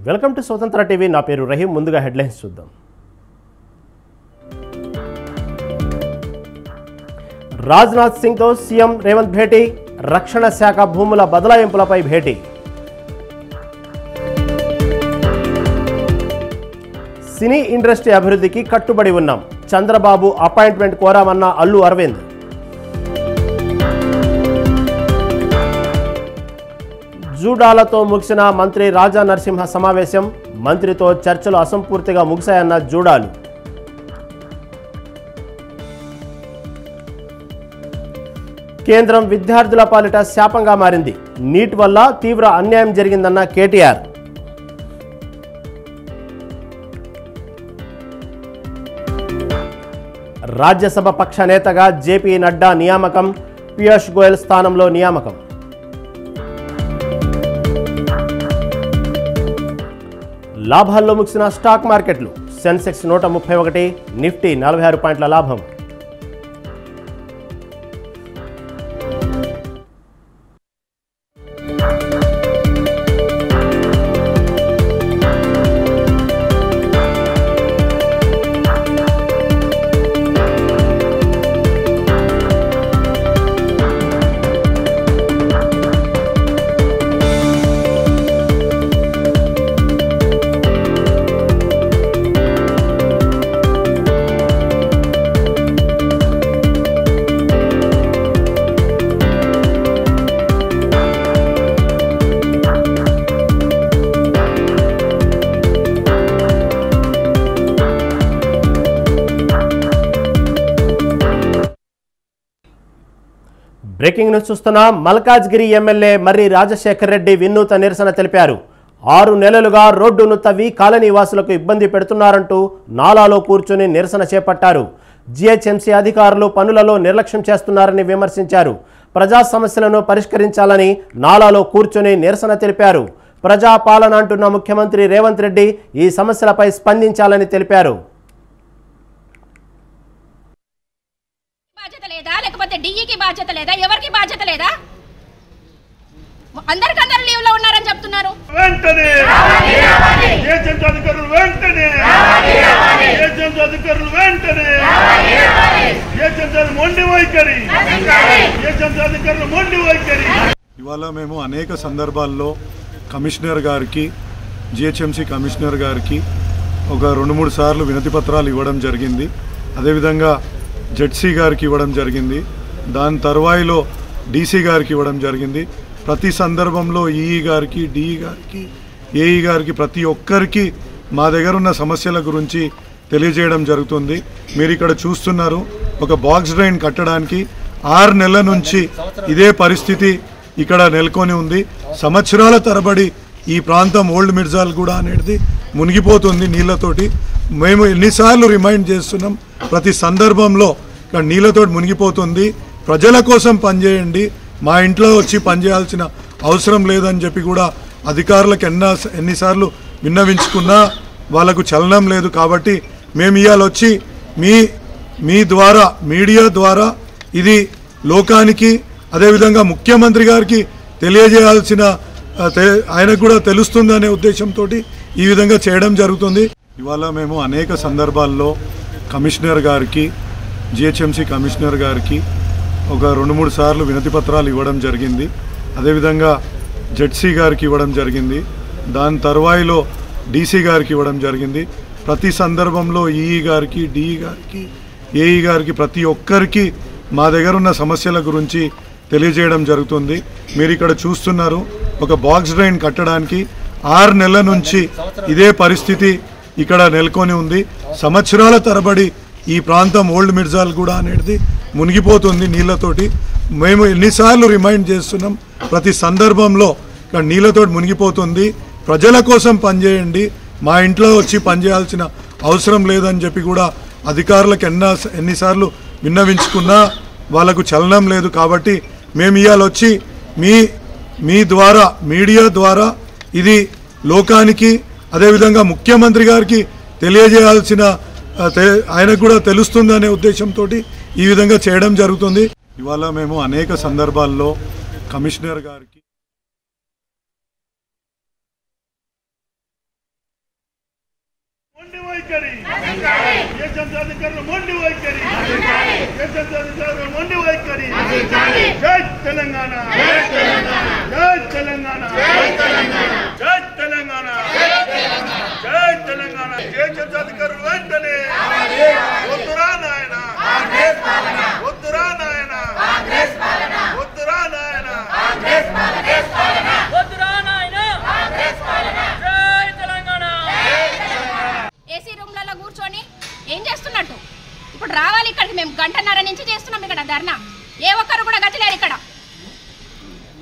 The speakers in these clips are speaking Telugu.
వెల్కమ్ టు స్వతంత్ర టీవీ. నా పేరు రహీం. ముందుగా హెడ్లైన్స్ చూద్దాం. రాజ్నాథ్ సింగ్తో సీఎం రేవంత్ భేటీ, రక్షణ శాఖ భూముల బదలాయింపులపై భేటీ. సినీ ఇండస్ట్రీ అభివృద్ధికి కట్టుబడి ఉన్నాం, చంద్రబాబు అపాయింట్మెంట్ కోరామన్న అల్లు అరవింద్. జూడాలతో ముగిసిన మంత్రి రాజా నరసింహ సమావేశం, మంత్రితో చర్చలు అసంపూర్తిగా ముగిశాయన్న జూడాలు. కేంద్రం విద్యార్థుల పాలిట శాపంగా మారింది, నీట్ వల్ల తీవ్ర అన్యాయం జరిగిందన్న కేటీఆర్. రాజ్యసభ పక్ష నేతగా జేపీ నడ్డా నియామకం, పీయూష్ గోయల్ స్థానంలో నియామకం. లాభాల్లో ముగిసిన స్టాక్ మార్కెట్లు, సెన్సెక్స్ 131, నిఫ్టీ 46 పాయింట్ల లాభం. బ్రేకింగ్ న్యూస్ చూస్తున్నాం. మల్కాజ్గిరి ఎమ్మెల్యే మర్రి రాజశేఖర్ రెడ్డి వినూత్న నిరసన తెలిపారు. 6 నెలలుగా రోడ్డును తవ్వి కాలనీ వాసులకు ఇబ్బంది పెడుతున్నారంటూ నాలాలో కూర్చొని నిరసన చేపట్టారు. జీహెచ్ఎంసీ అధికారులు పనులలో నిర్లక్ష్యం చేస్తున్నారని విమర్శించారు. ప్రజా సమస్యలను పరిష్కరించాలని నాలాలో కూర్చొని నిరసన తెలిపారు. ప్రజాపాలన అంటున్న ముఖ్యమంత్రి రేవంత్ రెడ్డి ఈ సమస్యలపై స్పందించాలని తెలిపారు. డీఈకి బాధ్యత లేదా? ఎవరికి బాధ్యత లేదా? అందరికందరూ లీవ్ లో ఉన్నారని చెప్తున్నారు. వెంటనే ఏజెంట్ అధికారులు వెంటనే ఏజెంట్ అధికారులు వెంటనే ఏజెంట్ మొండి వైఖరి ఏజెంట్ అధికారులు మొండి వైఖరి. ఇవాళ మేము అనేక సందర్భాల్లో కమిషనర్ గారికి, జిహెచ్ఎంసీ కమిషనర్ గారికి ఒక 2-3 సార్లు వినతి పత్రాలు ఇవ్వడం జరిగింది. అదేవిధంగా జెడ్సీ గారికి ఇవ్వడం జరిగింది. దాని తర్వాయిలో డీసీ గారికి ఇవ్వడం జరిగింది. ప్రతి సందర్భంలో ఈఈ గారికి, డిఈ గారికి, ఏఈ గారికి ప్రతి ఒక్కరికి మా దగ్గర ఉన్న సమస్యల గురించి తెలియజేయడం జరుగుతుంది. మీరు ఇక్కడ చూస్తున్నారు, ఒక బాక్స్ డ్రైన్ కట్టడానికి 6 నెలల నుంచి ఇదే పరిస్థితి ఇక్కడ నెలకొని ఉంది. సంవత్సరాల తరబడి ఈ ప్రాంతం ఓల్డ్ మిర్జాల్ కూడా అనేది మునిగిపోతుంది నీళ్లతోటి. మేము ఎన్నిసార్లు రిమైండ్ చేస్తున్నాం, ప్రతి సందర్భంలో ఇక్కడ నీళ్లతో మునిగిపోతుంది. ప్రజల కోసం పనిచేయండి, మా ఇంట్లో వచ్చి పనిచేయాల్సిన అవసరం లేదని చెప్పి కూడా అధికారులకు ఎన్నిసార్లు విన్నవించుకున్నా వాళ్ళకు చలనం లేదు. కాబట్టి మేము ఇవాళ వచ్చి మీ ద్వారా, మీడియా ద్వారా ఇది లోకానికి, అదేవిధంగా ముఖ్యమంత్రి గారికి తెలియజేయాల్సిన, ఆయనకు కూడా తెలుస్తుంది అనే ఉద్దేశంతో ఈ విధంగా చేయడం జరుగుతుంది. ఇవాళ మేము అనేక సందర్భాల్లో కమిషనర్ గారికి, జిహెచ్ఎంసీ కమిషనర్ గారికి ఒక 2-3 సార్లు వినతి పత్రాలు ఇవ్వడం జరిగింది. అదేవిధంగా జెడ్సీ గారికి ఇవ్వడం జరిగింది. దాని తర్వాయిలో డీసీ గారికి ఇవ్వడం జరిగింది. ప్రతి సందర్భంలో ఈఈ గారికి, డిఈ గారికి, ఏఈ గారికి ప్రతి ఒక్కరికి మా దగ్గర ఉన్న సమస్యల గురించి తెలియజేయడం జరుగుతుంది. మీరు ఇక్కడ చూస్తున్నారు, ఒక బాక్స్ డ్రైన్ కట్టడానికి 6 నెలల నుంచి ఇదే పరిస్థితి ఇక్కడ నెలకొని ఉంది. సంవత్సరాల తరబడి ఈ ప్రాంతం ఓల్డ్ మిర్జాల్ కూడా అనేది మునిగిపోతుంది నీళ్లతోటి. మేము ఎన్నిసార్లు రిమైండ్ చేస్తున్నాం, ప్రతి సందర్భంలో ఇక్కడ నీళ్లతో మునిగిపోతుంది. ప్రజల కోసం పనిచేయండి, మా ఇంట్లో వచ్చి పనిచేయాల్సిన అవసరం లేదని చెప్పి కూడా అధికారులకు ఎన్నిసార్లు విన్నవించుకున్నా వాళ్ళకు చలనం లేదు. కాబట్టి మేము ఇవాళ వచ్చి మీ ద్వారా, మీడియా ద్వారా ఇది లోకానికి అదేవిధంగా ముఖ్యమంత్రి గారికి తెలియజేయాల్సిన ఆయనకు కూడా తెలుస్తుంది అనే ఉద్దేశంతో ఈ విధంగా చేయడం జరుగుతుంది. ఇవాళ మేము అనేక సందర్భాల్లో కమిషనర్ గారికి జై తెలంగాణ, జై తెలంగాణ, జై తెలంగాణ, జై తెలంగాణ. అధికారులు వెంటనే వద్దురా నాయన, వద్దురా నాయన, వద్దురా నాయన, వద్దురా నాయన, జై తెలంగాణ. ఏసీ రూమ్లలో కూర్చొని ఏం చేస్తున్నట్టు? ఇప్పుడు రావాలి ఇక్కడికి. మేము గంటన్నర నుంచి చేస్తున్నాం ఇక్కడ ధర్నా. ఏ ఒక్కరు కూడా గతిలేరు ఇక్కడ.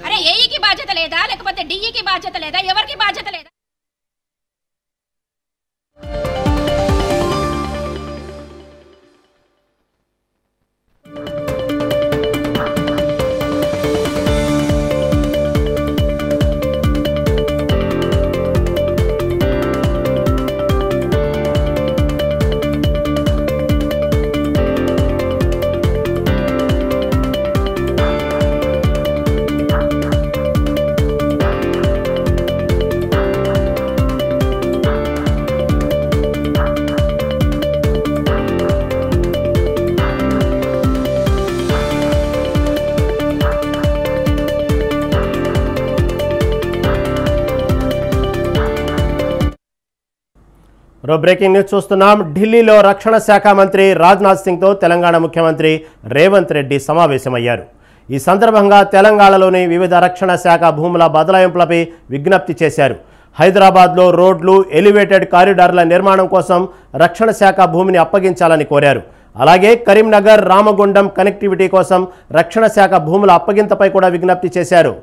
అరే ఏఈకి బాధ్యత లేదా, లేకపోతే డిఈకి బాధ్యత లేదా, ఎవరికి బాధ్యత లేదా? మరో బ్రేకింగ్ న్యూస్ చూస్తున్నాం. ఢిల్లీలో రక్షణ శాఖ మంత్రి రాజ్నాథ్ సింగ్తో తెలంగాణ ముఖ్యమంత్రి రేవంత్ రెడ్డి సమావేశమయ్యారు. ఈ సందర్భంగా తెలంగాణలోని వివిధ రక్షణ శాఖ భూముల బదలాయింపులపై విజ్ఞప్తి చేశారు. హైదరాబాద్లో రోడ్లు, ఎలివేటెడ్ కారిడార్ల నిర్మాణం కోసం రక్షణ శాఖ భూమిని అప్పగించాలని కోరారు. అలాగే కరీంనగర్, రామగుండం కనెక్టివిటీ కోసం రక్షణ శాఖ భూముల అప్పగింతపై కూడా విజ్ఞప్తి చేశారు.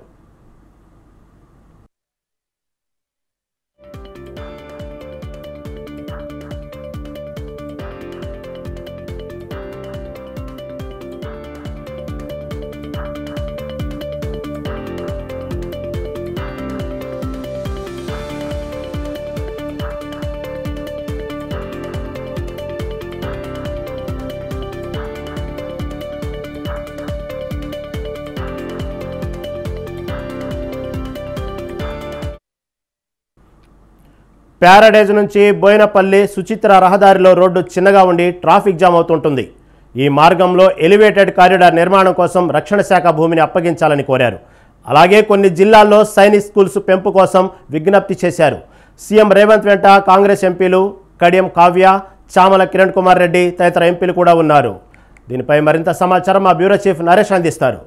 ప్యారడైజ్ నుంచి బోయినపల్లి సుచిత్ర రహదారిలో రోడ్డు చిన్నగా ఉండి ట్రాఫిక్ జామ్ అవుతుంటుంది. ఈ మార్గంలో ఎలివేటెడ్ కారిడార్ నిర్మాణం కోసం రక్షణ శాఖ భూమిని అప్పగించాలని కోరారు. అలాగే కొన్ని జిల్లాల్లో సైనిక్ స్కూల్స్ పెంపు కోసం విజ్ఞప్తి చేశారు. సీఎం రేవంత్ వెంట కాంగ్రెస్ ఎంపీలు కడియం కావ్య, చామల కిరణ్ కుమార్ రెడ్డి తదితర ఎంపీలు కూడా ఉన్నారు. దీనిపై మరింత సమాచారం మా బ్యూరో చీఫ్ నరేష్ అందిస్తారు.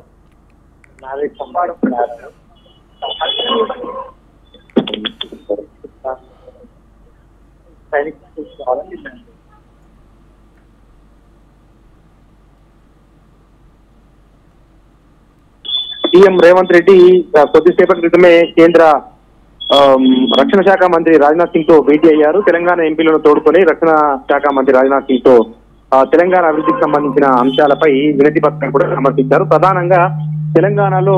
సీఎం రేవంత్ రెడ్డి కొద్దిసేపటి క్రితమే కేంద్ర రక్షణ శాఖ మంత్రి రాజ్నాథ్ సింగ్ తో భేటీ అయ్యారు. తెలంగాణ ఎంపీలను తోడుకొని రక్షణ శాఖ మంత్రి రాజ్నాథ్ సింగ్ తో తెలంగాణ అభివృద్ధికి సంబంధించిన అంశాలపై వినతి పత్రం కూడా సమర్పించారు. ప్రధానంగా తెలంగాణలో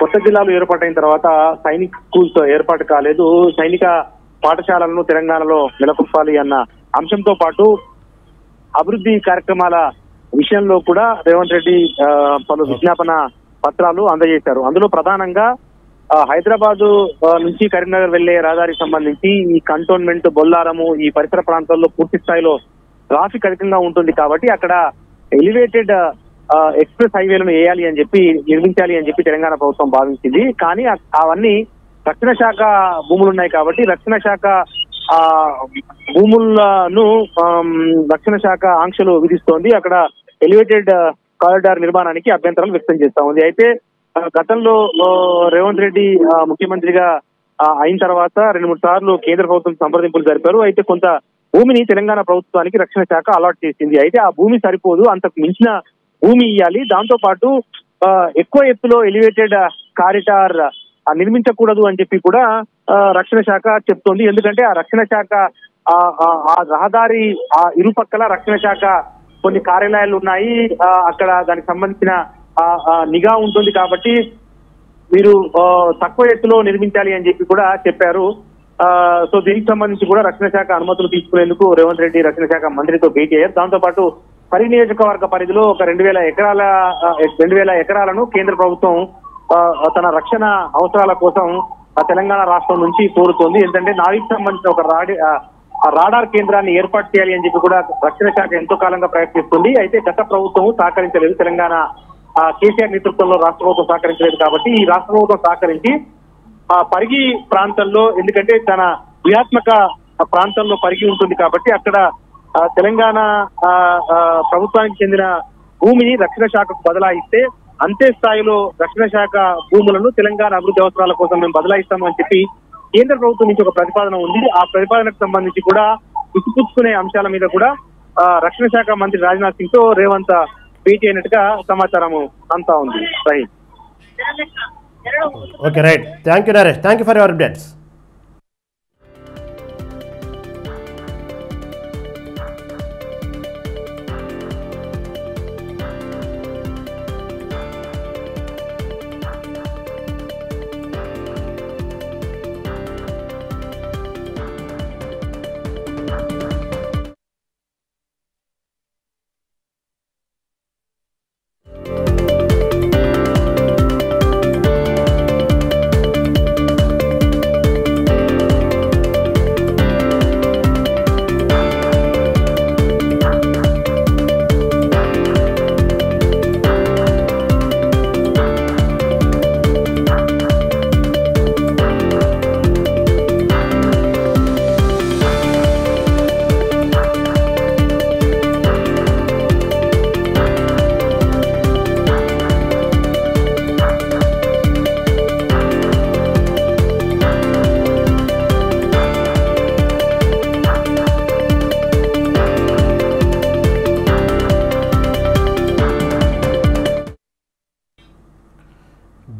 కొత్త జిల్లాలు ఏర్పాటైన తర్వాత సైనిక్ స్కూల్స్ ఏర్పాటు కాలేదు, సైనిక పాఠశాలలను తెలంగాణలో నెలకొల్పాలి అన్న అంశంతో పాటు అభివృద్ధి కార్యక్రమాల విషయంలో కూడా రేవంత్ రెడ్డి పలు విజ్ఞాపన పత్రాలు అందజేశారు. అందులో ప్రధానంగా హైదరాబాద్ నుంచి కరీంనగర్ వెళ్లే రహదారికి సంబంధించి ఈ కంటోన్మెంట్, బొల్లారము ఈ పరిసర ప్రాంతాల్లో పూర్తి స్థాయిలో ట్రాఫిక్ అధికంగా ఉంటుంది కాబట్టి అక్కడ ఎలివేటెడ్ ఎక్స్ప్రెస్ హైవేలను వేయాలి అని చెప్పి, నిర్మించాలి అని చెప్పి తెలంగాణ ప్రభుత్వం భావించింది. కానీ అవన్నీ రక్షణ శాఖ భూములు ఉన్నాయి కాబట్టి రక్షణ శాఖ భూములను రక్షణ శాఖ ఆంక్షలు విధిస్తోంది. అక్కడ ఎలివేటెడ్ కారిడార్ నిర్మాణానికి అభ్యంతరాలు వ్యక్తం చేస్తా ఉంది. అయితే గతంలో రేవంత్ రెడ్డి ముఖ్యమంత్రిగా అయిన తర్వాత 2-3 సార్లు కేంద్ర ప్రభుత్వం సంప్రదింపులు జరిపారు. అయితే కొంత భూమిని తెలంగాణ ప్రభుత్వానికి రక్షణ శాఖ అలాట్ చేసింది. అయితే ఆ భూమి సరిపోదు, అంతకు మించిన భూమి ఇవ్వాలి. దాంతో పాటు ఎక్కువ ఎత్తులో ఎలివేటెడ్ కారిడార్ నిర్మించకూడదు అని చెప్పి కూడా రక్షణ శాఖ చెప్తోంది. ఎందుకంటే ఆ రక్షణ శాఖ ఆ రహదారి ఇరుపక్కల రక్షణ శాఖ కొన్ని కార్యాలయాలు ఉన్నాయి, అక్కడ దానికి సంబంధించిన నిఘా ఉంటుంది కాబట్టి మీరు తక్కువ ఎత్తులో నిర్మించాలి అని చెప్పి కూడా చెప్పారు. సో దీనికి సంబంధించి కూడా రక్షణ శాఖ అనుమతులు తీసుకునేందుకు రేవంత్ రెడ్డి రక్షణ శాఖ మంత్రితో భేటీ అయ్యారు. దాంతో పాటు పరి నియోజకవర్గ పరిధిలో ఒక 2000 ఎకరాలను కేంద్ర ప్రభుత్వం తన రక్షణ అవసరాల కోసం తెలంగాణ రాష్ట్రం నుంచి కోరుతోంది. ఎందుకంటే నావికి సంబంధించిన ఒక రాడార్ కేంద్రాన్ని ఏర్పాటు చేయాలి అని చెప్పి కూడా రక్షణ శాఖ ఎంతో కాలంగా ప్రయత్నిస్తుంది. అయితే గత ప్రభుత్వం సహకరించలేదు. తెలంగాణ కేసీఆర్ నేతృత్వంలో రాష్ట్ర ప్రభుత్వం సహకరించలేదు. కాబట్టి ఈ రాష్ట్ర ప్రభుత్వం సహకరించి పరిగి ప్రాంతంలో, ఎందుకంటే తన వ్యూహాత్మక ప్రాంతంలో పరిగి ఉంటుంది కాబట్టి అక్కడ తెలంగాణ ప్రభుత్వానికి చెందిన భూమిని రక్షణ శాఖకు బదలాయిస్తే అంతే స్థాయిలో రక్షణ శాఖ భూములను తెలంగాణ అభివృద్ధి అవసరాల కోసం మేము బదలాయిస్తామని చెప్పి కేంద్ర ప్రభుత్వం నుంచి ఒక ప్రతిపాదన ఉంది. ఆ ప్రతిపాదనకు సంబంధించి కూడా ఇచ్చిపుచ్చుకునే అంశాల మీద కూడా రక్షణ శాఖ మంత్రి రాజ్నాథ్ సింగ్ తో రేవంత్ భేటీ అయినట్టుగా సమాచారం అంతా ఉంది. Right. Okay, right. Thank you Naresh. Thank you for your updates.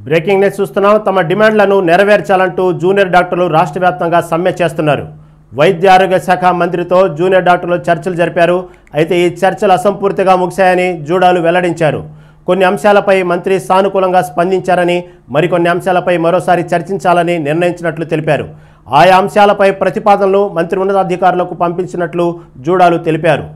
Breaking news చూస్తున్నాం. తమ డిమాండ్లను నెరవేర్చాలంటూ జూనియర్ డాక్టర్లు రాష్ట్ర వ్యాప్తంగా సమ్మె చేస్తున్నారు. వైద్య ఆరోగ్య శాఖ మంత్రితో జూనియర్ డాక్టర్లు చర్చలు జరిపారు. అయితే ఈ చర్చలు అసంపూర్తిగా ముగిశాయని జూడాలు వెల్లడించారు. కొన్ని అంశాలపై మంత్రి సానుకూలంగా స్పందించారని, మరికొన్ని అంశాలపై మరోసారి చర్చించాలని నిర్ణయించినట్లు తెలిపారు. ఆయా అంశాలపై ప్రతిపాదనలు మంత్రి ఉన్నతాధికారులకు పంపించినట్లు జూడాలు తెలిపారు.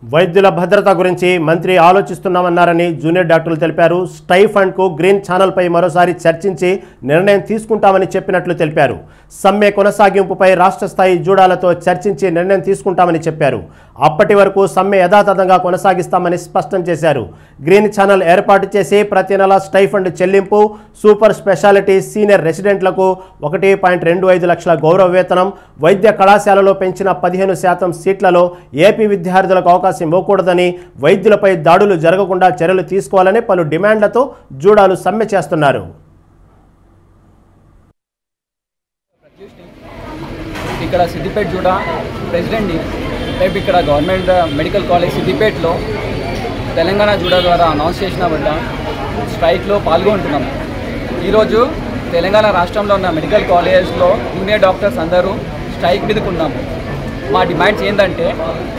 వైద్యుల భద్రత గురించి మంత్రి ఆలోచిస్తున్నామన్నారని జూనియర్ డాక్టర్లు తెలిపారు. స్టైఫండ్కు గ్రీన్ ఛానల్పై మరోసారి చర్చించి నిర్ణయం తీసుకుంటామని చెప్పినట్లు తెలిపారు. సమ్మె కొనసాగింపుపై రాష్ట్ర స్థాయి జూడాలతో చర్చించి నిర్ణయం తీసుకుంటామని చెప్పారు. అప్పటి వరకు సమ్మె యథాతథంగా కొనసాగిస్తామని స్పష్టం చేశారు. గ్రీన్ ఛానల్ ఏర్పాటు చేసి ప్రతి నెల స్టైఫండ్ చెల్లింపు, సూపర్ స్పెషాలిటీ సీనియర్ రెసిడెంట్లకు 1.25 లక్షల గౌరవ వేతనం, వైద్య కళాశాలలో పెంచిన 15% సీట్లలో ఏపీ విద్యార్థులకు అవకాశం ఇవ్వకూడదని, వైద్యులపై దాడులు జరగకుండా చర్యలు తీసుకోవాలని పలు డిమాండ్లతో జూడాలు సమ్మె చేస్తున్నారు. ఇక్కడ సిద్దిపేట జూడా ప్రెసిడెంట్ని రేపు ఇక్కడ గవర్నమెంట్ మెడికల్ కాలేజ్ సిద్దిపేటలో తెలంగాణ జూడా ద్వారా అనౌన్స్ చేసిన వల్ల స్ట్రైక్లో పాల్గొంటున్నాం. ఈరోజు తెలంగాణ రాష్ట్రంలో ఉన్న మెడికల్ కాలేజెస్లో జూనియర్ డాక్టర్స్ అందరూ స్ట్రైక్ మీదకున్నాము. మా డిమాండ్స్ ఏంటంటే,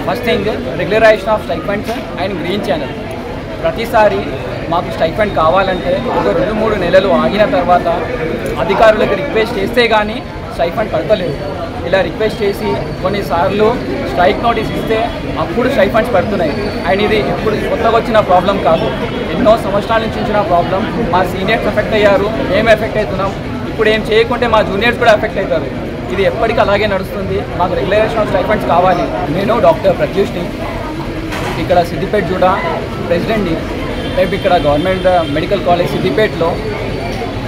first thing regularisation of stipends and green channel. ప్రతిసారి మాకు స్టైఫండ్ కావాలంటే ఒక 2-3 నెలలు ఆగిన తర్వాత అధికారులకు రిక్వెస్ట్ చేస్తే కానీ స్టైఫండ్ పడతలేదు. ఇలా రిక్వెస్ట్ చేసి కొన్నిసార్లు స్ట్రైక్ నోటీస్ ఇస్తే అప్పుడు స్టైఫండ్స్ పడుతున్నాయి. అండ్ ఇది ఇప్పుడు కొత్తగా వచ్చిన ప్రాబ్లం కాదు, ఎన్నో సంవత్సరాల నుంచి వచ్చిన ప్రాబ్లం. మా సీనియర్స్ ఎఫెక్ట్ అయ్యారు, మేము ఎఫెక్ట్ అవుతున్నాం. ఇప్పుడు ఏం చేయకుంటే మా జూనియర్స్ కూడా ఎఫెక్ట్ అవుతారు. ఇది ఎప్పటికీ అలాగే నడుస్తుంది. మాకు రెగ్యులరైజేషన్ ఆఫ్ స్టైఫండ్స్ కావాలి. నేను డాక్టర్ ప్రత్యూష్ని ఇక్కడ సిద్దిపేట జూడా ప్రెసిడెంట్ని రేపు ఇక్కడ గవర్నమెంట్ మెడికల్ కాలేజ్ సిద్దిపేటలో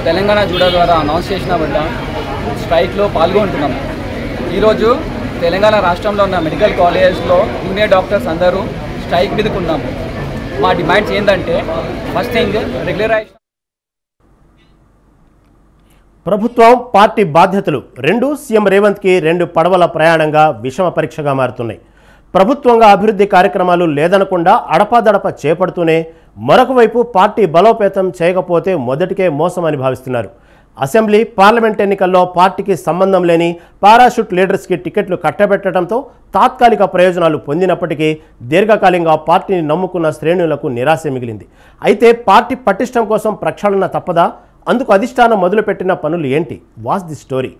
తెలంగాణ జూడా ద్వారా అనౌన్స్ చేసిన వల్ల స్ట్రైక్లో పాల్గొంటున్నాం. ఈరోజు తెలంగాణ రాష్ట్రంలో ఉన్న మెడికల్ కాలేజెస్లో జూనియర్ డాక్టర్స్ అందరూ స్ట్రైక్ మీదకున్నాము. మా డిమాండ్స్ ఏంటంటే, ఫస్ట్ థింగ్ రెగ్యులరైజేషన్. ప్రభుత్వం పార్టీ బాధ్యతలు రెండు సీఎం రేవంత్కి రెండు పడవల ప్రయాణంగా విషమ పరీక్షగా మారుతున్నాయి. ప్రభుత్వంగా అభివృద్ధి కార్యక్రమాలు లేదనకుండా అడపాదడప చేపడుతూనే మరొక వైపు పార్టీ బలోపేతం చేయకపోతే మొదటికే మోసం అని భావిస్తున్నారు. అసెంబ్లీ పార్లమెంట్ ఎన్నికల్లో పార్టీకి సంబంధం లేని పారాషూట్ లీడర్స్కి టికెట్లు కట్టబెట్టడంతో తాత్కాలిక ప్రయోజనాలు పొందినప్పటికీ దీర్ఘకాలికంగా పార్టీని నమ్ముకున్న శ్రేణులకు నిరాశ మిగిలింది. అయితే పార్టీ పటిష్టం కోసం ప్రక్షాళన తప్పదా? అందుకు అధిష్టానం మొదలుపెట్టిన పనులు ఏంటి? Watch the story.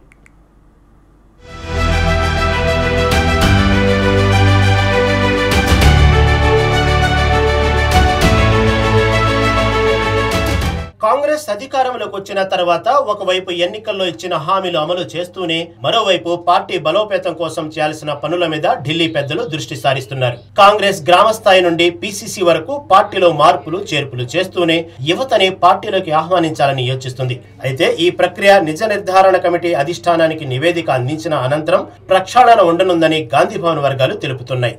కాంగ్రెస్ అధికారంలోకి వచ్చిన తర్వాత ఒకవైపు ఎన్నికల్లో ఇచ్చిన హామీలు అమలు చేస్తూనే మరోవైపు పార్టీ బలోపేతం కోసం చేయాల్సిన పనుల మీద ఢిల్లీ పెద్దలు దృష్టి సారిస్తున్నారు. కాంగ్రెస్ గ్రామ స్థాయి నుండి పీసీసీ వరకు పార్టీలో మార్పులు చేర్పులు చేస్తూనే యువతని పార్టీలోకి ఆహ్వానించాలని యోచిస్తుంది. అయితే ఈ ప్రక్రియ నిజ నిర్ధారణ కమిటీ అధిష్టానానికి నివేదిక అందించిన అనంతరం ప్రక్షాళన ఉండనుందని గాంధీభవన్ వర్గాలు తెలుపుతున్నాయి.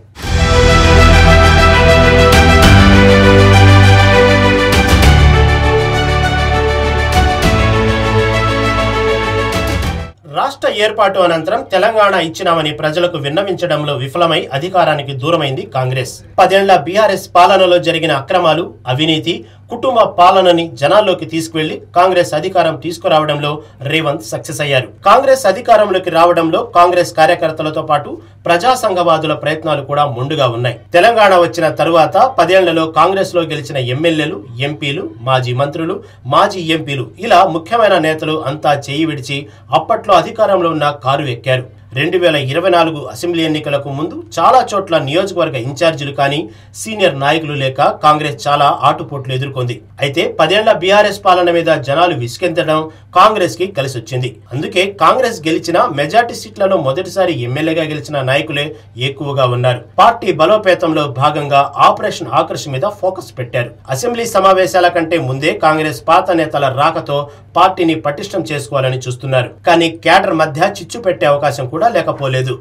రాష్ట్ర ఏర్పాటు అనంతరం తెలంగాణ ఇచ్చినామని ప్రజలకు విన్నవించడంలో విఫలమై అధికారానికి దూరమైంది కాంగ్రెస్. 10 ఏళ్ల బీఆర్ఎస్ పాలనలో జరిగిన అక్రమాలు, అవినీతి, కుటుంబ పాలనని జనాల్లోకి తీసుకువెళ్లి కాంగ్రెస్ అధికారం తీసుకురావడంలో రేవంత్ సక్సెస్ అయ్యారు. కాంగ్రెస్ అధికారంలోకి రావడంలో కాంగ్రెస్ కార్యకర్తలతో పాటు ప్రజా సంఘవాదుల ప్రయత్నాలు కూడా ముందుగా ఉన్నాయి. తెలంగాణ వచ్చిన తరువాత 10 ఏళ్లలో కాంగ్రెస్ లో గెలిచిన ఎమ్మెల్యేలు, ఎంపీలు, మాజీ మంత్రులు, మాజీ ఎంపీలు ఇలా ముఖ్యమైన నేతలు అంతా చేయి విడిచి అప్పట్లో అధికారంలో ఉన్న కారు ఎక్కారు. 2024 అసెంబ్లీ ఎన్నికలకు ముందు చాలా చోట్ల నియోజకవర్గ ఇన్ఛార్జీలు కానీ సీనియర్ నాయకులు లేక కాంగ్రెస్ చాలా ఆటుపోట్లు ఎదుర్కొంది. అయితే 10 ఏళ్ల బీఆర్ఎస్ పాలన మీద జనాలు విసిగెంతడం కాంగ్రెస్ కి కలిసి వచ్చింది. అందుకే కాంగ్రెస్ గెలిచిన మెజార్టీ సీట్లలో మొదటిసారి ఎమ్మెల్యేగా గెలిచిన నాయకులే ఎక్కువగా ఉన్నారు. పార్టీ బలోపేతంలో భాగంగా ఆపరేషన్ ఆకర్ష్ మీద ఫోకస్ పెట్టారు. అసెంబ్లీ సమావేశాల కంటే ముందే కాంగ్రెస్ పాత నేతల రాకతో పార్టీని పటిష్టం చేసుకోవాలని చూస్తున్నారు. కానీ క్యాడర్ మధ్య చిచ్చు పెట్టే అవకాశం కూడా లేకపోలేదు.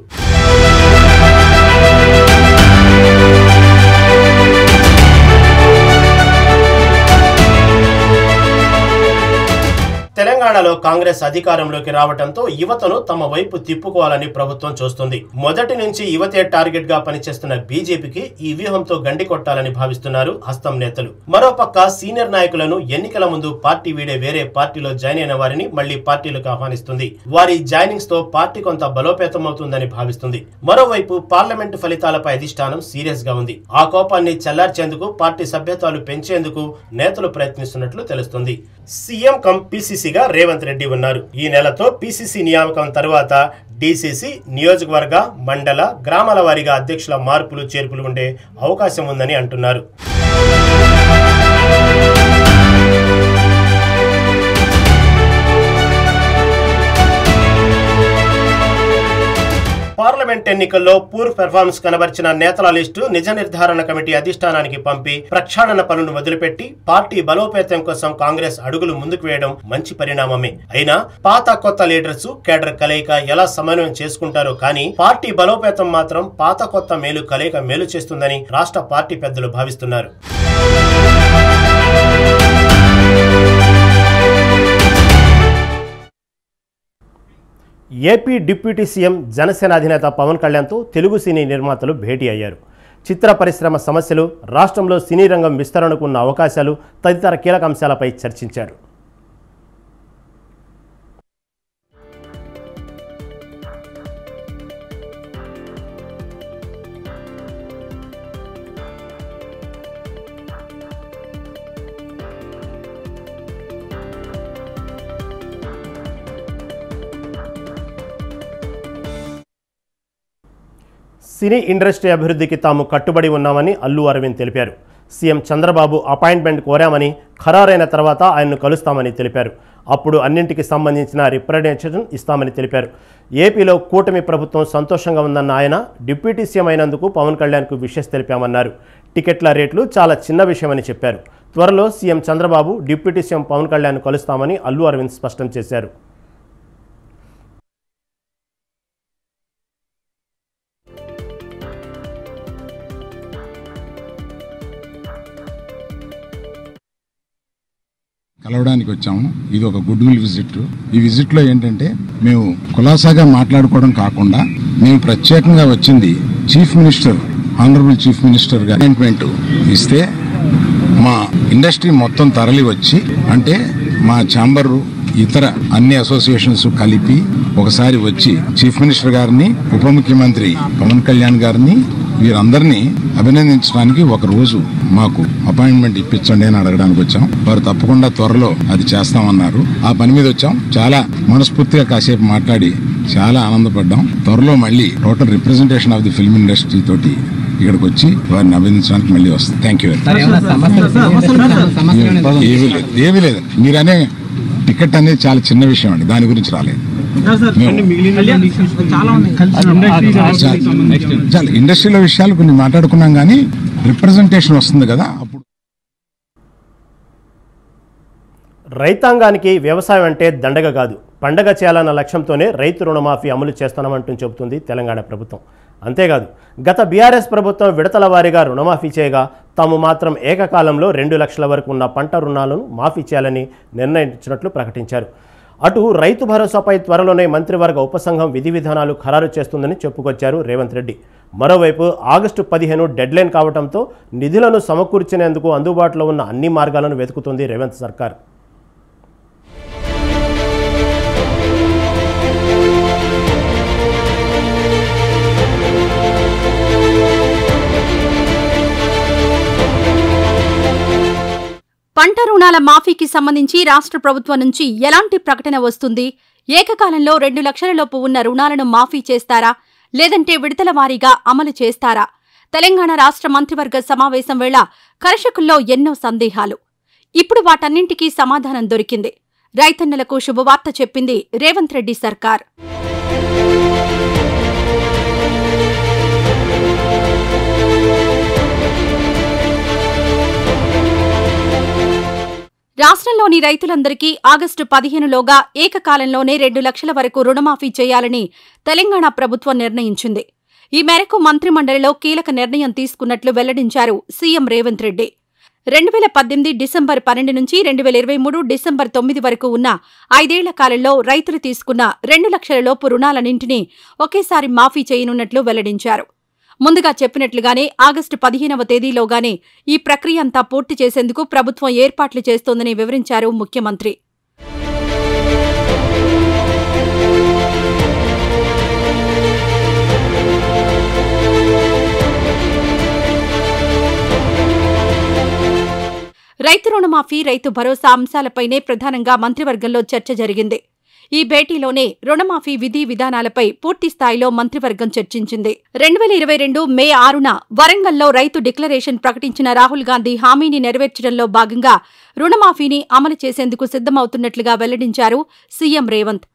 తెలంగాణలో కాంగ్రెస్ అధికారంలోకి రావడంతో యువతను తమ వైపు తిప్పుకోవాలని ప్రభుత్వం చూస్తుంది. మొదటి నుంచి యువతే టార్గెట్ గా పనిచేస్తున్న బీజేపీకి ఈ వ్యూహంతో గండి కొట్టాలని భావిస్తున్నారు హస్తం నేతలు. మరోపక్క సీనియర్ నాయకులను ఎన్నికల ముందు పార్టీ వీడే వేరే పార్టీలో జాయిన్ అయిన వారిని మళ్లీ పార్టీలకు ఆహ్వానిస్తుంది. వారి జాయినింగ్స్ తో పార్టీ కొంత బలోపేతం అవుతుందని భావిస్తుంది. మరోవైపు పార్లమెంటు ఫలితాలపై అధిష్టానం సీరియస్ గా ఉంది. ఆ కోపాన్ని చల్లార్చేందుకు పార్టీ సభ్యత్వాలు పెంచేందుకు నేతలు ప్రయత్నిస్తున్నట్లు తెలుస్తుంది. సీఎం కమ్ పీసీసీగా రేవంత్ రెడ్డి ఉన్నారు. ఈ నెలతో పీసీసీ నియామకం తరువాత డీసీసీ, నియోజకవర్గ, మండల, గ్రామాల వారీగా అధ్యక్షుల మార్పులు చేర్పులు ఉండే అవకాశం ఉందని అంటున్నారు. పార్లమెంట్ ఎన్నికల్లో పూర్ పెర్ఫార్మెన్స్ కనబర్చిన నేతల లిస్టు నిజ నిర్ధారణ కమిటీ అధిష్టానానికి పంపి ప్రక్షాళన పనులు మొదలుపెట్టి పార్టీ బలోపేతం కోసం కాంగ్రెస్ అడుగులు ముందుకు వేయడం మంచి పరిణామమే. అయినా పాత కొత్త లీడర్స్, కేడర్ కలయిక ఎలా సమన్వయం చేసుకుంటారో కానీ పార్టీ బలోపేతం మాత్రం పాత కొత్త మేలు కలయిక మేలు చేస్తుందని రాష్ట్ర పార్టీ పెద్దలు భావిస్తున్నారు. ఏపీ డిప్యూటీ సీఎం జనసేన అధినేత పవన్ కళ్యాణ్తో తెలుగు సినీ నిర్మాతలు భేటీ అయ్యారు. చిత్ర పరిశ్రమ సమస్యలు, రాష్ట్రంలో సినీ రంగం విస్తరణకు ఉన్న అవకాశాలు తదితర కీలక అంశాలపై చర్చించారు. సినీ ఇండస్ట్రీ అభివృద్ధికి తాము కట్టుబడి ఉన్నామని అల్లు అరవింద్ తెలిపారు. సీఎం చంద్రబాబు అపాయింట్మెంట్ కోరామని, ఖరారైన తర్వాత ఆయన్ను కలుస్తామని తెలిపారు. అప్పుడు అన్నింటికి సంబంధించిన రిప్రజెంటేషన్ ఇస్తామని తెలిపారు. ఏపీలో కూటమి ప్రభుత్వం సంతోషంగా ఉందన్న ఆయన డిప్యూటీ సీఎం అయినందుకు పవన్ కళ్యాణ్కు విషెస్ తెలిపామన్నారు. టికెట్ల రేట్లు చాలా చిన్న విషయమని చెప్పారు. త్వరలో CM Chandrababu, deputy CM Pawan కళ్యాణ్ను కలుస్తామని అల్లు అరవింద్ స్పష్టం చేశారు. కలవడానికి వచ్చాము. ఇది ఒక గుడ్ విల్ విజిట్. ఈ విజిట్ లో ఏంటంటే మేము కులాసాగా మాట్లాడుకోవడం కాకుండా మేము ప్రత్యేకంగా వచ్చింది chief minister, honourable chief minister గా అపాయింట్మెంట్ ఇస్తే మా ఇండస్ట్రీ మొత్తం తరలి వచ్చి, అంటే మా ఛాంబర్ ఇతర అన్ని అసోసియేషన్స్ కలిపి ఒకసారి వచ్చి చీఫ్ మినిస్టర్ గారిని, ఉప ముఖ్యమంత్రి పవన్ కళ్యాణ్ గారిని, వీరందరినీ అభినందించడానికి ఒక రోజు మాకు అపాయింట్మెంట్ ఇప్పించండి అని అడగడానికి వచ్చాం. వారు తప్పకుండా త్వరలో అది చేస్తామన్నారు. ఆ పని మీద వచ్చాం. చాలా మనస్ఫూర్తిగా కాసేపు మాట్లాడి చాలా ఆనందపడ్డాం. త్వరలో మళ్ళీ total representation of the film industry తోటి ఇక్కడికి వచ్చి వారిని అభినందించడానికి మళ్ళీ వస్తాం. Thank you. ఏమీ లేదు. మీరనే టికెట్ అనేది చాలా చిన్న విషయం అండి, దాని గురించి రాలేదు. ఇండస్ట్రీలో విషయాలు కొన్ని మాట్లాడుకున్నాం, కానీ రిప్రజెంటేషన్ వస్తుంది కదా అప్పుడు. రైతాంగానికి వ్యవసాయం అంటే దండగ కాదు, పండగ చేయాలన్న లక్ష్యంతోనే రైతు రుణమాఫీ అమలు చేస్తామంటూ చెబుతుంది తెలంగాణ ప్రభుత్వం. అంతేకాదు, గత బీఆర్ఎస్ ప్రభుత్వం విడతల వారీగా రుణమాఫీ చేయగా తాము మాత్రం ఏకకాలంలో 2 లక్షల వరకు ఉన్న పంట రుణాలను మాఫీ చేయాలని నిర్ణయించినట్లు ప్రకటించారు. అటు రైతు భరోసాపై త్వరలోనే మంత్రివర్గ ఉపసంఘం విధి విధానాలు ఖరారు చేస్తుందని చెప్పుకొచ్చారు రేవంత్ రెడ్డి. మరోవైపు ఆగస్టు 15 డెడ్లైన్ కావడంతో నిధులను సమకూర్చేందుకు అందుబాటులో ఉన్న అన్ని మార్గాలను వెతుకుతుంది రేవంత్ సర్కార్. పంట రుణాల మాఫీకి సంబంధించి రాష్ట్ర ప్రభుత్వం నుంచి ఎలాంటి ప్రకటన వస్తుంది? ఏకకాలంలో 2 లక్షల లోపు ఉన్న రుణాలను మాఫీ చేస్తారా, లేదంటే విడతల వారీగా అమలు చేస్తారా? తెలంగాణ రాష్ట్ర మంత్రివర్గ సమావేశం వేళ కర్షకుల్లో ఎన్నో సందేహాలు. ఇప్పుడు వాటన్నింటికీ సమాధానం దొరికింది. రైతన్నలకు శుభవార్త చెప్పింది రేవంత్ రెడ్డి సర్కార్. రాష్ట్రంలోని రైతులందరికీ ఆగస్టు 15లోగా ఏకకాలంలోనే 2 లక్షల వరకు రుణమాఫీ చేయాలని తెలంగాణ ప్రభుత్వం నిర్ణయించింది. ఈ మేరకు మంత్రిమండలిలో కీలక నిర్ణయం తీసుకున్నట్లు వెల్లడించారు సీఎం రేవంత్ రెడ్డి. 2018 డిసెంబర్ 12 నుంచి 2023 డిసెంబర్ 9 వరకు ఉన్న 5 ఏళ్ల కాలంలో రైతులు తీసుకున్న 2 లక్షల లోపు రుణాలన్నింటినీ ఒకేసారి మాఫీ చేయనున్నట్లు వెల్లడించారు. ముందుగా చెప్పినట్లుగానే ఆగస్టు 15వ తేదీలోగానే ఈ ప్రక్రియ అంతా పూర్తి చేసేందుకు ప్రభుత్వం ఏర్పాట్లు చేస్తోందని వివరించారు ముఖ్యమంత్రి. రైతు రుణమాఫీ, రైతు భరోసా అంశాలపైనే ప్రధానంగా మంత్రివర్గంలో చర్చ జరిగింది. ఈ భేటీలోనే రుణమాఫీ విధి విధానాలపై పూర్తిస్థాయిలో మంత్రివర్గం చర్చించింది. 2022 మే 6న వరంగల్లో రైతు డిక్లరేషన్ ప్రకటించిన రాహుల్ గాంధీ హామీని నెరవేర్చడంలో భాగంగా రుణమాఫీని అమలు చేసేందుకు సిద్ధమవుతున్నట్లుగా వెల్లడించారు సీఎం రేవంత్.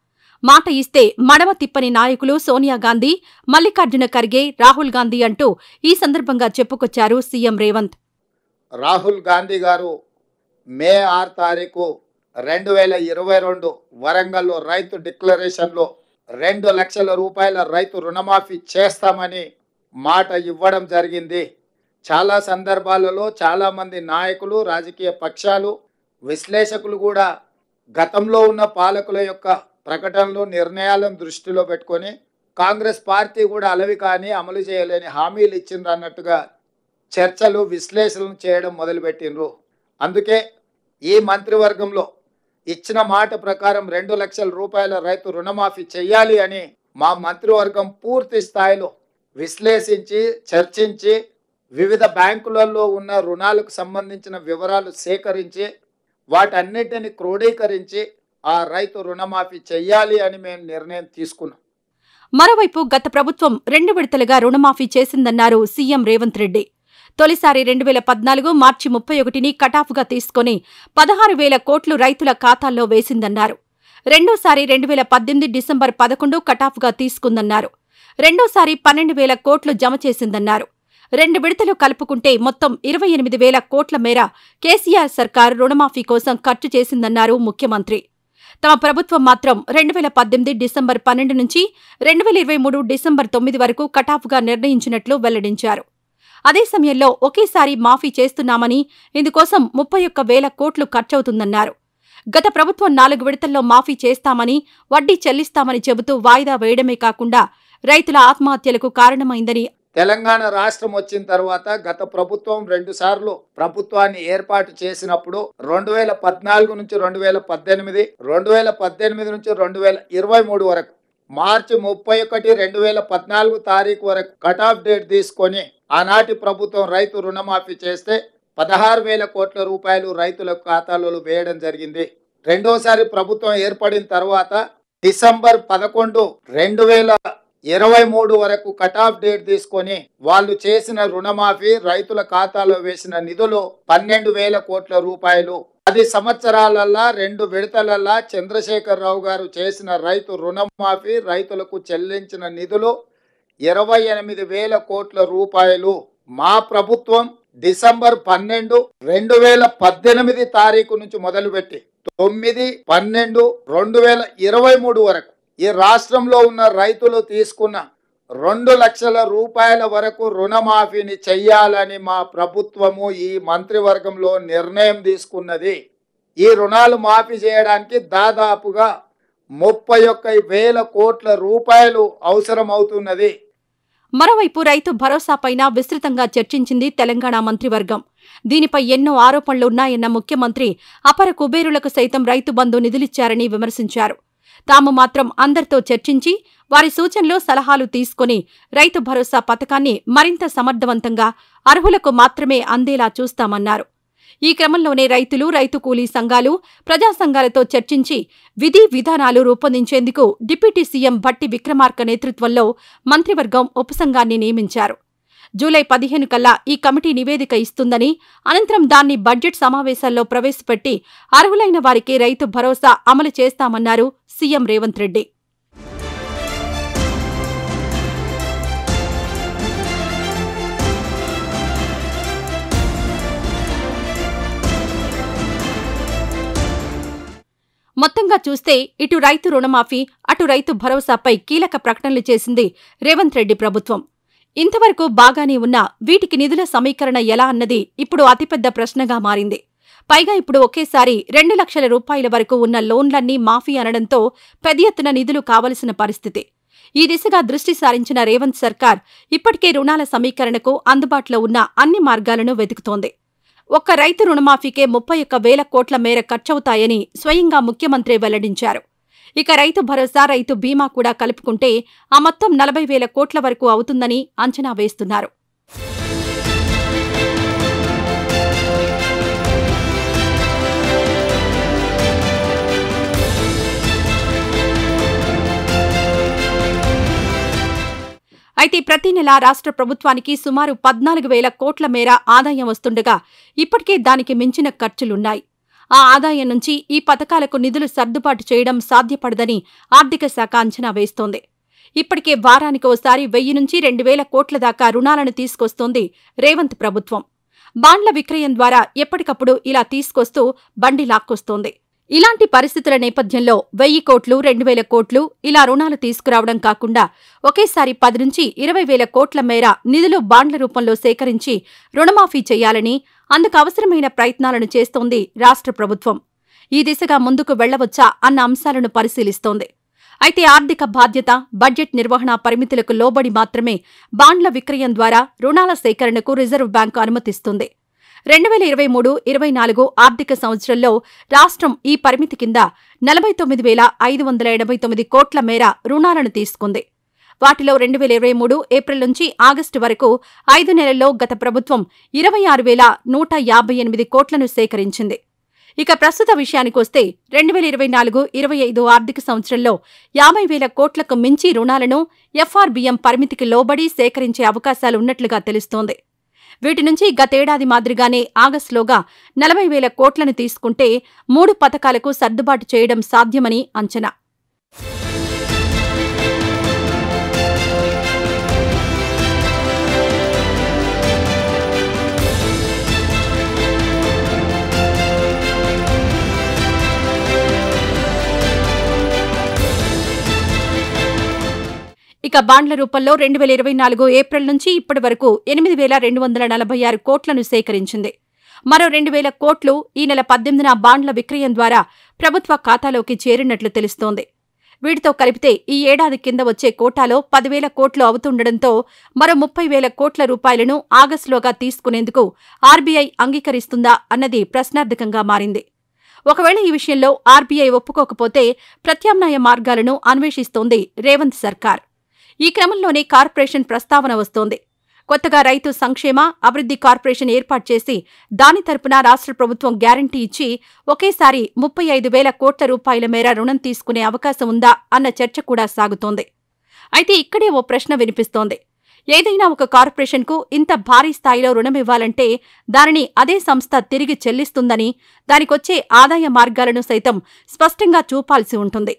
మాట ఇస్తే మడమ తిప్పని నాయకులు సోనియా గాంధీ, మల్లికార్జున ఖర్గే, రాహుల్ గాంధీ అంటూ ఈ సందర్భంగా చెప్పుకొచ్చారు సీఎం రేవంత్. రాహుల్ గాంధీ గారు మే 6 తారీఖు 2022 వరంగల్లో రైతు డిక్లరేషన్లో 2 లక్షల రూపాయల రైతు రుణమాఫీ చేస్తామని మాట ఇవ్వడం జరిగింది. చాలా సందర్భాలలో చాలామంది నాయకులు, రాజకీయ పక్షాలు, విశ్లేషకులు కూడా గతంలో ఉన్న పాలకుల యొక్క ప్రకటనలు, నిర్ణయాలను దృష్టిలో పెట్టుకొని కాంగ్రెస్ పార్టీ కూడా అలవి కానీ అమలు చేయలేని హామీలు ఇచ్చిండ్రు అన్నట్టుగా చర్చలు, విశ్లేషణలు చేయడం మొదలుపెట్టిండ్రు. అందుకే ఈ మంత్రివర్గంలో ఇచ్చిన మాట ప్రకారం 2 లక్షల రూపాయల రైతు రుణమాఫీ చేయాలి అని మా మంత్రివర్గం పూర్తి స్థాయిలో విశ్లేషించి, చర్చించి, వివిధ బ్యాంకులలో ఉన్న రుణాలకు సంబంధించిన వివరాలు సేకరించి వాటన్నిటిని క్రోడీకరించి ఆ రైతు రుణమాఫీ చెయ్యాలి అని మేము నిర్ణయం తీసుకున్నాం. మరోవైపు గత ప్రభుత్వం 2 విడతలుగా రుణమాఫీ చేసిందన్నారు సీఎం రేవంత్ రెడ్డి. తొలిసారి 2014 మార్చి 31ని కటాఫ్గా తీసుకుని 16,000 కోట్లు రైతుల ఖాతాల్లో వేసిందన్నారు. రెండోసారి 2018 డిసెంబర్ 11 కటాఫ్గా తీసుకుందన్నారు. రెండోసారి 12,000 కోట్లు జమ చేసిందన్నారు. 2 విడతలు కలుపుకుంటే మొత్తం 28,000 కోట్ల మేర కేసీఆర్ సర్కార్ రుణమాఫీ కోసం ఖర్చు చేసిందన్నారు ముఖ్యమంత్రి. తమ ప్రభుత్వం మాత్రం 2018 డిసెంబర్ 12 నుంచి 2023 డిసెంబర్ 9 వరకు కటాఫ్గా నిర్ణయించినట్లు వెల్లడించారు. అదే సమయంలో ఒకేసారి మాఫీ చేస్తున్నామని, ఇందుకోసం 31,000 కోట్లు ఖర్చవుతుందన్నారు. గత ప్రభుత్వం 4 విడతల్లో మాఫీ చేస్తామని, వడ్డీ చెల్లిస్తామని చెబుతూ వాయిదా వేయడమే కాకుండా రైతుల ఆత్మహత్యలకు కారణమైందని తెలంగాణ రాష్ట్రం వచ్చిన తర్వాత గత ప్రభుత్వం 2 సార్లు ప్రభుత్వాన్ని ఏర్పాటు చేసినప్పుడు 2014 నుంచి 2018, 2018 నుంచి 2023 వరకు మార్చి 31, 2014 తారీఖు వరకు కట్ ఆఫ్ డేట్ తీసుకొని ఆనాటి ప్రభుత్వం రైతు రుణమాఫీ చేస్తే 16,000 కోట్ల రూపాయలు రైతుల ఖాతాలలో వేయడం జరిగింది. రెండోసారి ప్రభుత్వం ఏర్పడిన తర్వాత డిసెంబర్ 11, 2023 వరకు కట్ ఆఫ్ డేట్ తీసుకొని వాళ్ళు చేసిన రుణమాఫీ రైతుల ఖాతాలో వేసిన నిధులు 12,000 కోట్ల రూపాయలు. 10 సంవత్సరాలల్లా 2 విడతలల్లా చంద్రశేఖరరావు గారు చేసిన రైతు రుణమాఫీ రైతులకు చెల్లించిన నిధులు 28,000 కోట్ల రూపాయలు. మా ప్రభుత్వం డిసెంబర్ 12, 2018 తారీఖు నుంచి మొదలుపెట్టి 9, 12, 2023 వరకు ఈ రాష్ట్రంలో ఉన్న రైతులు తీసుకున్న 2 లక్షల రూపాయల వరకు రుణమాఫీని చెయ్యాలని మా ప్రభుత్వము ఈ మంత్రివర్గంలో నిర్ణయం తీసుకున్నది. ఈ రుణాలు మాఫీ చేయడానికి దాదాపుగా 31,000 కోట్ల రూపాయలు అవసరమవుతున్నది. మరోవైపు రైతు భరోసాపైన విస్తృతంగా చర్చించింది తెలంగాణ మంత్రివర్గం. దీనిపై ఎన్నో ఆరోపణలున్నాయన్న ముఖ్యమంత్రి అపర కుబేరులకు సైతం రైతు బంధు నిధులిచ్చారని విమర్శించారు. తాము మాత్రం అందరితో చర్చించి వారి సూచనలు, సలహాలు తీసుకుని రైతు భరోసా పథకాన్ని మరింత సమర్థవంతంగా అర్హులకు మాత్రమే అందేలా చూస్తామన్నారు. ఈ క్రమంలోనే రైతులు, రైతు కూలీ సంఘాలు, ప్రజా సంఘాలతో చర్చించి విధి విధానాలు రూపొందించేందుకు డిప్యూటీ సీఎం భట్టి విక్రమార్క నేతృత్వంలో మంత్రివర్గం ఉపసంఘాన్ని నియమించారు. జూలై 15 కల్లా ఈ కమిటీ నివేదిక ఇస్తుందని, అనంతరం దాన్ని బడ్జెట్ సమావేశాల్లో ప్రవేశపెట్టి అర్హులైన వారికి రైతు భరోసా అమలు చేస్తామన్నారు సీఎం రేవంత్ రెడ్డి. మొత్తంగా చూస్తే ఇటు రైతు రుణమాఫీ, అటు రైతు భరోసాపై కీలక ప్రకటనలు చేసింది రేవంత్ రెడ్డి ప్రభుత్వం. ఇంతవరకు బాగానే ఉన్నా వీటికి నిధుల సమీకరణ ఎలా అన్నది ఇప్పుడు అతిపెద్ద ప్రశ్నగా మారింది. పైగా ఇప్పుడు ఒకేసారి 2 లక్షల రూపాయల వరకు ఉన్న లోన్లన్నీ మాఫీ అనడంతో పెద్ద ఎత్తున నిధులు కావలసిన పరిస్థితి. ఈ దిశగా దృష్టి సారించిన రేవంత్ సర్కార్ ఇప్పటికే రుణాల సమీకరణకు అందుబాటులో ఉన్న అన్ని మార్గాలను వెతుకుతోంది. ఒక్క రైతు రుణమాఫీకే 31,000 కోట్ల మేర ఖర్చవుతాయని స్వయంగా ముఖ్యమంత్రి వెల్లడించారు. ఇక రైతు భరోసా, రైతు బీమా కూడా కలుపుకుంటే ఆ మొత్తం 40,000 కోట్ల వరకు అవుతుందని అంచనా వేస్తున్నారు. అయితే ప్రతి నెలా రాష్ట్ర ప్రభుత్వానికి సుమారు 14,000 కోట్ల మేర ఆదాయం వస్తుండగా ఇప్పటికే దానికి మించిన ఖర్చులున్నాయి. ఆ ఆదాయం నుంచి ఈ పథకాలకు నిధులు సర్దుబాటు చేయడం సాధ్యపడదని ఆర్థిక శాఖ అంచనా వేస్తోంది. ఇప్పటికే వారానికి ఓసారి 1,000 నుంచి 2,000 కోట్ల దాకా రుణాలను తీసుకొస్తోంది రేవంత్ ప్రభుత్వం. బాండ్ల విక్రయం ద్వారా ఎప్పటికప్పుడు ఇలా తీసుకొస్తూ బండి లాక్కొస్తోంది. ఇలాంటి పరిస్థితుల నేపథ్యంలో 1,000 కోట్లు, 2,000 కోట్లు ఇలా రుణాలు తీసుకురావడం కాకుండా ఒకేసారి 10 నుంచి 20,000 కోట్ల మేర నిధులు బాండ్ల రూపంలో సేకరించి రుణమాఫీ చేయాలని, అందుకు అవసరమైన ప్రయత్నాలను చేస్తోంది రాష్ట్ర ప్రభుత్వం. ఈ దిశగా ముందుకు వెళ్లవచ్చా అన్న అంశాలను పరిశీలిస్తోంది. అయితే ఆర్థిక బాధ్యత, బడ్జెట్ నిర్వహణ పరిమితులకు లోబడి మాత్రమే బాండ్ల విక్రయం ద్వారా రుణాల సేకరణకు రిజర్వ్ బ్యాంకు అనుమతిస్తుంది. 2023-24 ఆర్థిక సంవత్సరంలో రాష్ట్రం ఈ పరిమితి కింద 49,589 కోట్ల మేర రుణాలను తీసుకుంది. వాటిలో 2023 ఏప్రిల్ నుంచి ఆగస్టు వరకు 5 నెలల్లో గత ప్రభుత్వం 26,158 కోట్లను సేకరించింది. ఇక ప్రస్తుత విషయానికొస్తే 2024-25 ఆర్థిక సంవత్సరంలో 50,000 కోట్లకు మించి రుణాలను ఎఫ్ఆర్బీఎం పరిమితికి లోబడి సేకరించే అవకాశాలున్నట్లుగా తెలుస్తోంది. వీటి నుంచి గతేడాది మాదిరిగానే ఆగస్టులోగా 40,000 కోట్లను తీసుకుంటే 3 పథకాలకు సర్దుబాటు చేయడం సాధ్యమని అంచనా. ఇక బాండ్ల రూపంలో 2024 ఏప్రిల్ నుంచి ఇప్పటి వరకు 8,246 కోట్లను సేకరించింది. మరో 2,000 కోట్లు ఈ నెల 18న బాండ్ల విక్రయం ద్వారా ప్రభుత్వ ఖాతాలోకి చేరినట్లు తెలుస్తోంది. వీటితో కలిపితే ఈ ఏడాది కింద వచ్చే కోటాలో 10,000 కోట్లు అవుతుండటంతో మరో 30,000 కోట్ల రూపాయలను ఆగస్టులోగా తీసుకునేందుకు ఆర్బీఐ అంగీకరిస్తుందా అన్నది ప్రశ్నార్థకంగా మారింది. ఒకవేళ ఈ విషయంలో ఆర్బీఐ ఒప్పుకోకపోతే ప్రత్యామ్నాయ మార్గాలను అన్వేషిస్తోంది రేవంత్ సర్కార్. ఈ క్రమంలోనే కార్పొరేషన్ ప్రస్తావన వస్తోంది. కొత్తగా రైతు సంక్షేమ అభివృద్ధి కార్పొరేషన్ ఏర్పాటు చేసి దాని తరపున రాష్ట్ర ప్రభుత్వం గ్యారంటీ ఇచ్చి ఒకేసారి 35,000 కోట్ల రూపాయల మేర రుణం తీసుకునే అవకాశం ఉందా అన్న చర్చ కూడా సాగుతోంది. అయితే ఇక్కడే ఓ ప్రశ్న వినిపిస్తోంది. ఏదైనా ఒక కార్పొరేషన్కు ఇంత భారీ స్థాయిలో రుణమివ్వాలంటే దానిని అదే సంస్థ తిరిగి చెల్లిస్తుందని, దానికొచ్చే ఆదాయ మార్గాలను సైతం స్పష్టంగా చూపాల్సి ఉంటుంది.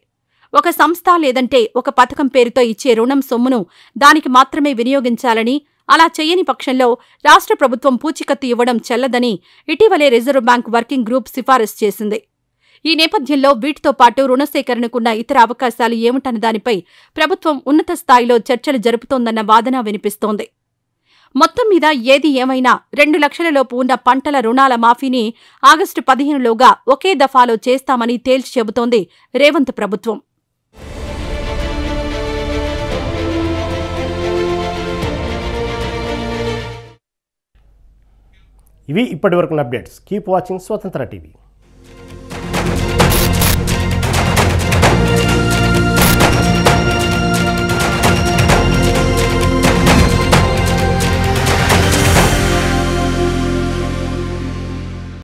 ఒక సంస్థ లేదంటే ఒక పథకం పేరుతో ఇచ్చే రుణం సొమ్మును దానికి మాత్రమే వినియోగించాలని, అలా చేయని పక్షంలో రాష్ట్ర ప్రభుత్వం పూచికత్తు ఇవ్వడం చెల్లదని ఇటీవలే రిజర్వ్ బ్యాంక్ వర్కింగ్ గ్రూప్ సిఫారసు చేసింది. ఈ నేపథ్యంలో వీటితో పాటు రుణ సేకరణకున్న ఇతర అవకాశాలు ఏమిటన్న దానిపై ప్రభుత్వం ఉన్నత స్థాయిలో చర్చలు జరుపుతోందన్న వాదన వినిపిస్తోంది. మొత్తం మీద ఏది ఏమైనా 2 లక్షలలోపు ఉన్న పంటల రుణాల మాఫీని ఆగస్టు 15లోగా ఒకే దఫాలో చేస్తామని తేల్చి చెబుతోంది రేవంత్ ప్రభుత్వం. ఇవి ఇప్పటివరకున్న అప్డేట్స్. కీప్ వాచింగ్ స్వతంత్ర టీవీ.